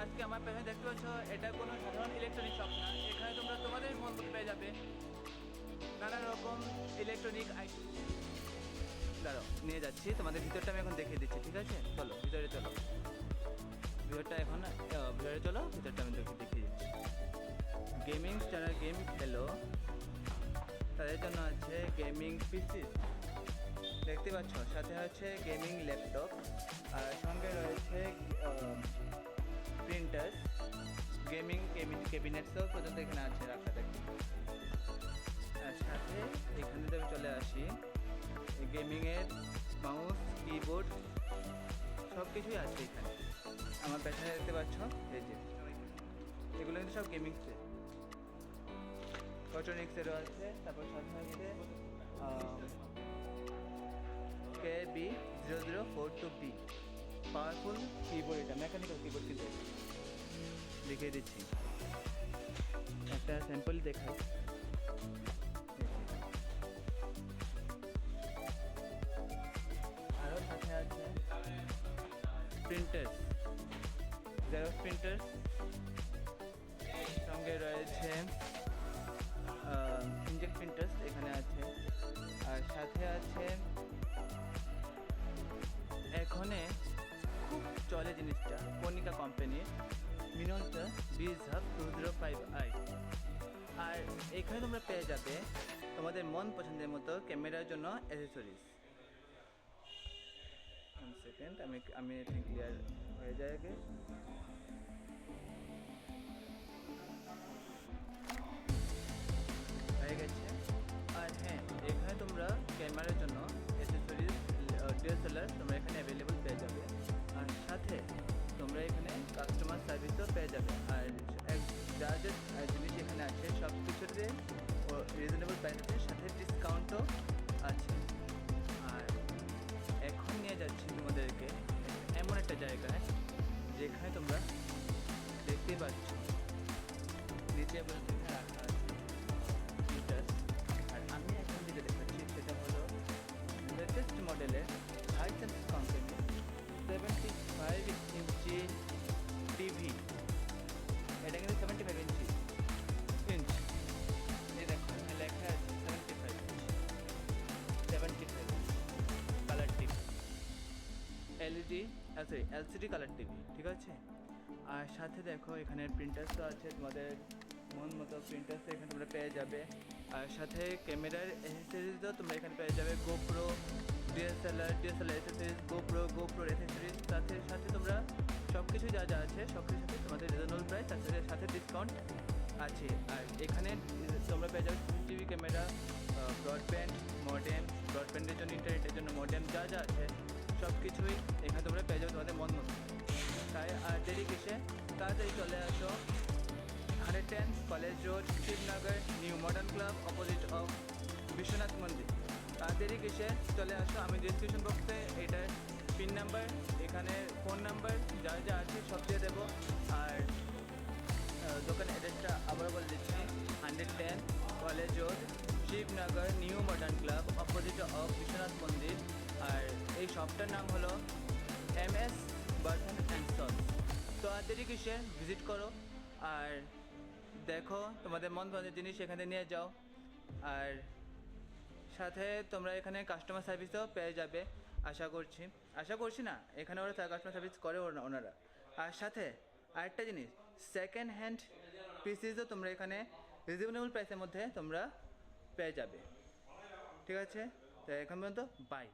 আজকে আমার পেছনে দেখতে পাচ্ছ এটা কোনো সাধারণ ইলেকট্রনিক শপ না, এখানে তোমরা তোমাদের মন মতো পেয়ে যাবে নানা রকম ইলেকট্রনিক আইটেম। দাঁড়াও নিয়ে যাচ্ছি তোমাদের, ভিতরটা আমি এখন দেখিয়ে দিচ্ছি, ঠিক আছে? চলো ভিতরে চলো, ভিতরটা এখন ভিতরে চলো, ভিতরটা আমি দেখিয়ে দিচ্ছি। গেমিং যারা গেম খেলো তাদের জন্য আছে গেমিং পিসি, দেখতে পাচ্ছ, সাথে আছে গেমিং ল্যাপটপ, আর সঙ্গে রয়েছে প্রিন্টার, গেমিং ক্যাবিনেটসও পর্যন্ত এখানে আছে রাখা দেখি। আর সাথে এখানে তো আমি চলে আসি, গেমিংয়ের মাউস, কিবোর্ড সব কিছুই আছে এখানে। আমার পেছনে দেখতে পাচ্ছ এই যে এগুলো কিন্তু সব গেমিং সেট, ফটোনিক্সেরও আছে। তারপর সাথে আছে KB0042B পাওয়ারফুল কিবোর্ড, এটা মেকানিক্যাল কিবোর্ড কিন্তু দেখিয়ে দিচ্ছি, একটা স্যাম্পল দেখাই। আরও সাথে আছে প্রিন্টার্স, জেরক্স প্রিন্টার্স, সঙ্গে রয়েছে ইনজেক্ট প্রিন্টার্স এখানে আছে, আর সাথে আছে এখানে খুব চলে জিনিসটা কনিকা কোম্পানির মিনন্টার BizHub 205i। আর এখানে তোমরা পেয়ে যাবে তোমাদের মন পছন্দের মতো ক্যামেরার জন্য অ্যাসেসরিজ। সেকেন্ড আমি এখানে ক্লিয়ার হয়ে যায় আগে। হয়ে গেছে। আর হ্যাঁ, এখানে তোমরা ক্যামেরার জন্য অ্যাসেসরিজ DSLR তোমরা এখানে অ্যাভেলেবল পেয়ে যাবে, আর সাথে তোমরা এখানে কাস্টমার সার্ভিসও পেয়ে যাবে। আর যা যা জিনিস এখানে আছে সব কিছুতে রিজনেবল প্রাইসের সাথে ডিসকাউন্টও আছে। আর এখন নিয়ে যাচ্ছি তোমাদেরকে এমন একটা জায়গায় যেখানে তোমরা দেখতে পাচ্ছ নিচে পর্যন্ত রাখা আছে ফিচার্স। আর আমি এখন যেটা দেখাচ্ছি সেটা হলো লেটেস্ট মডেলের হাইসেন্স কোম্পানি 75 ইঞ্চি টিভি। এটা কিন্তু 75 ইঞ্চি এই দেখো লেখা আছে 75 colour TV, LCD colour TV, ঠিক আছে? আর সাথে দেখো এখানে প্রিন্টার্সও আছে, তোমাদের মন মতো প্রিন্টার্স এখানে তোমরা পেয়ে যাবে। আর সাথে ক্যামেরার অ্যাসেসরিজও তোমরা এখানে পেয়ে যাবে, GoPro, DSLR accessories, GoPro accessories, সাথে তোমরা সব কিছু যা যা আছে সব কিছুর সাথে তোমাদের রিজনেবল প্রাইস, তার সাথে ডিসকাউন্ট আছে। আর এখানে তোমরা পেয়ে যাবে CCTV ক্যামেরা, ব্রডব্যান্ডের জন্য, ইন্টারনেটের জন্য মডেম, যা যা আছে সব কিছুই এখানে তোমরা পেয়ে যাবে তোমাদের মন মতো। তাই আর দেরি কিসে, তাড়াতাড়ি চলে আসো 110 college road, Shibnagar, new modern club, opposite of Biswanath মন্দির। দেরি কিসে চলে আসো, আমি ডিসক্রিপশন বক্সে এটার পিন নাম্বার, এখানে ফোন নাম্বার যা যা আছে সব দিয়ে দেবো। আর দোকান অ্যাড্রেসটা আবার বলে দিচ্ছি, 110 college road, Shibnagar, new modern club, opposite of Biswanath মন্দির। আর এই শপটার নাম হলো MS বার্থন অ্যান্ড সন্স। তো আর দেরি কিসে ভিজিট করো আর দেখো তোমাদের মন পছন্দের জিনিস এখানে নিয়ে যাও। আর সাথে তোমরা এখানে কাস্টমার সার্ভিসও পেয়ে যাবে আশা করছি না, এখানে ওরা কাস্টমার সার্ভিস করে ওনারা। আর সাথে আরেকটা জিনিস, সেকেন্ড হ্যান্ড পিসিসও তোমরা এখানে রিজনেবল প্রাইসের মধ্যে তোমরা পেয়ে যাবে, ঠিক আছে? তো এখন পর্যন্ত বাই।